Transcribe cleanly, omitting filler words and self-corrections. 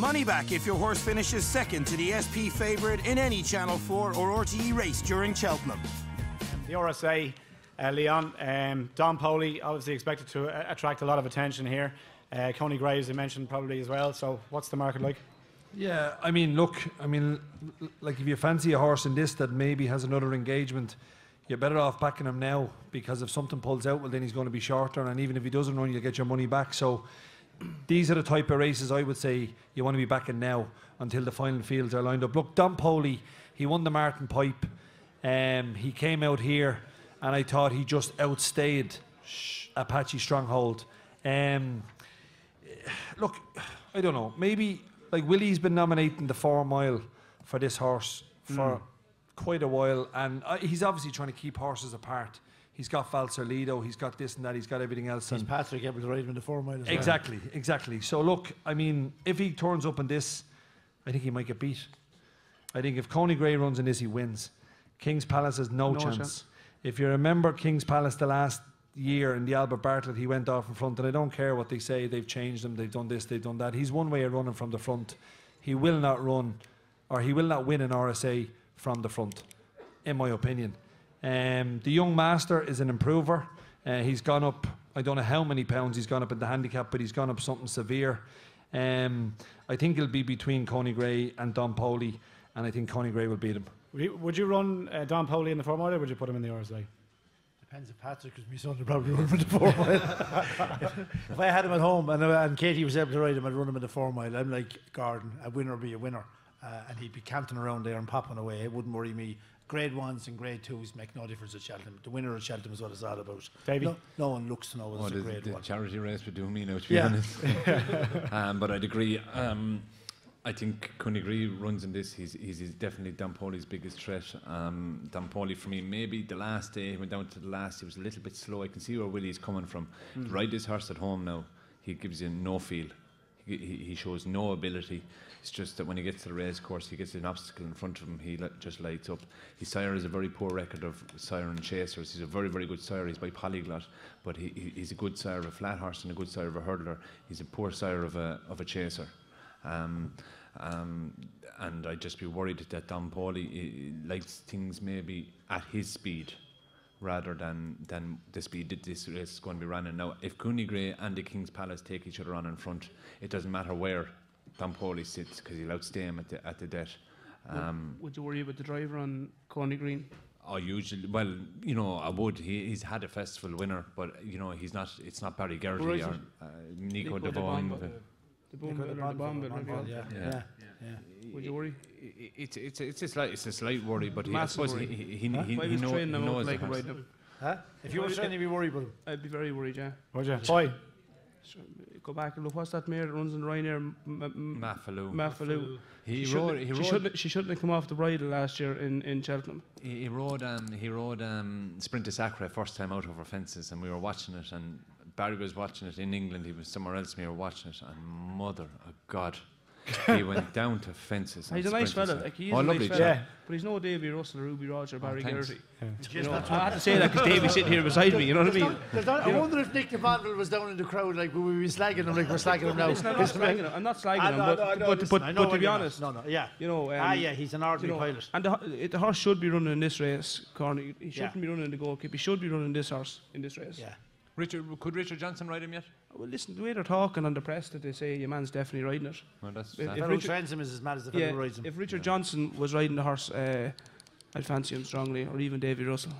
Money back if your horse finishes second to the SP favourite in any Channel 4 or RTE race during Cheltenham. The RSA, Leon, Don Poley obviously expected to attract a lot of attention here. Coney Graves, I mentioned probably as well. So what's the market like? Yeah, I mean, look, like if you fancy a horse in this that maybe has another engagement, you're better off backing him now, because if something pulls out, well, then he's going to be shorter, and even if he doesn't run, you'll get your money back. So these are the type of races I would say you want to be backing now until the final fields are lined up. Look, Don Poley, he won the Martin Pipe. He came out here, and I thought he just outstayed Apache Stronghold. Look, I don't know, maybe like Willie's been nominating the 4 Mile for this horse for quite a while, and he's obviously trying to keep horses apart. He's got Valserlido, he's got this and that, he's got everything else. Is Patrick able to ride him in the 4 Mile as well? Exactly. So look, I mean, if he turns up in this, I think he might get beat. I think if Coney Gray runs in this, he wins. King's Palace has no chance. If you remember King's Palace the last year in the Albert Bartlett, he went off in front, and I don't care what they say, they've changed him, they've done this, they've done that. He's one way of running from the front. He will not run, or he will not win an RSA from the front, in my opinion. The young master is an improver. He's gone up, I don't know how many pounds he's gone up in the handicap, but he's gone up something severe. I think it'll be between Coney Gray and Don Poley, and I think Coney Gray will beat him. Would you run Don Poley in the 4 Mile, or would you put him in the RSA? Depends if Patrick, because my son would probably run him in the 4 Mile. If I had him at home and Katie was able to ride him, I'd run him in the 4 Mile. I'm like Gordon, a winner be a winner. And he'd be canting around there and popping away. It wouldn't worry me. Grade 1s and Grade 2s make no difference at Cheltenham. The winner at Cheltenham is what it's all about. Davy? No one looks to know what's a Grade 1. The charity race would do me now, to be honest. But I'd agree. I think Coney Gray runs in this. He's definitely Don Poley's biggest threat. Don Poley, for me, maybe the last day, he went down to the last, he was a little bit slow. I can see where Willie's coming from. To ride this horse at home now, he gives you no feel. He shows no ability. It's just that when he gets to the race course, he gets an obstacle in front of him, he just lights up. His sire has a very poor record of sire and chasers. He's a very, very good sire. He's by Polyglot, but he's a good sire of a flat horse and a good sire of a hurdler. He's a poor sire of a chaser. And I'd just be worried that Don Poley likes things maybe at his speed rather than the speed that this race is going to be running. Now, if Coney Gray and the King's Palace take each other on in front, it doesn't matter where Don Poley sits, because he'll outstay him at the death. Would you worry about the driver on Coney Green? Oh, usually, well, you know, I would. He's had a festival winner, but you know, he's not. It's not Barry Geraghty or Nico de Bon. The bomb builder. Yeah. Would you worry? It's a slight worry, but I suppose he knows. If you were trying to be worried about him, I'd be very worried. Yeah. Would you? Why? Go back and look. What's that mare that runs in Ryanair? Maffaloo. She shouldn't have come off the bridle last year in Cheltenham. He rode Sprint de Sacre first time out over fences, and we were watching it, and Barry was watching it in England. He was somewhere else, and we were watching it, and mother of God, he went down to fences. He's a nice fella. Like, he is a nice fella. But he's no Davy Russell, Ruby Roger, Barry Geraghty. You know, I had to say that because Davy's sitting here beside me. You know what I mean? I wonder if Nick de Bonville was down in the crowd, like we be slagging him, like we're slagging him now. I'm not slagging him, but to be honest, you know, he's an ordinary pilot. And the horse should be running in this race, Corny. He shouldn't be running in the goalkeeper. He should be running this horse in this race. Yeah. Could Richard Johnson ride him yet? Well, listen, the way they're talking on the press, that they say your man's definitely riding it. Well, that's if Richard trains him is as mad as the fellow who rides him. If Richard Johnson was riding the horse, I'd fancy him strongly, or even Davy Russell.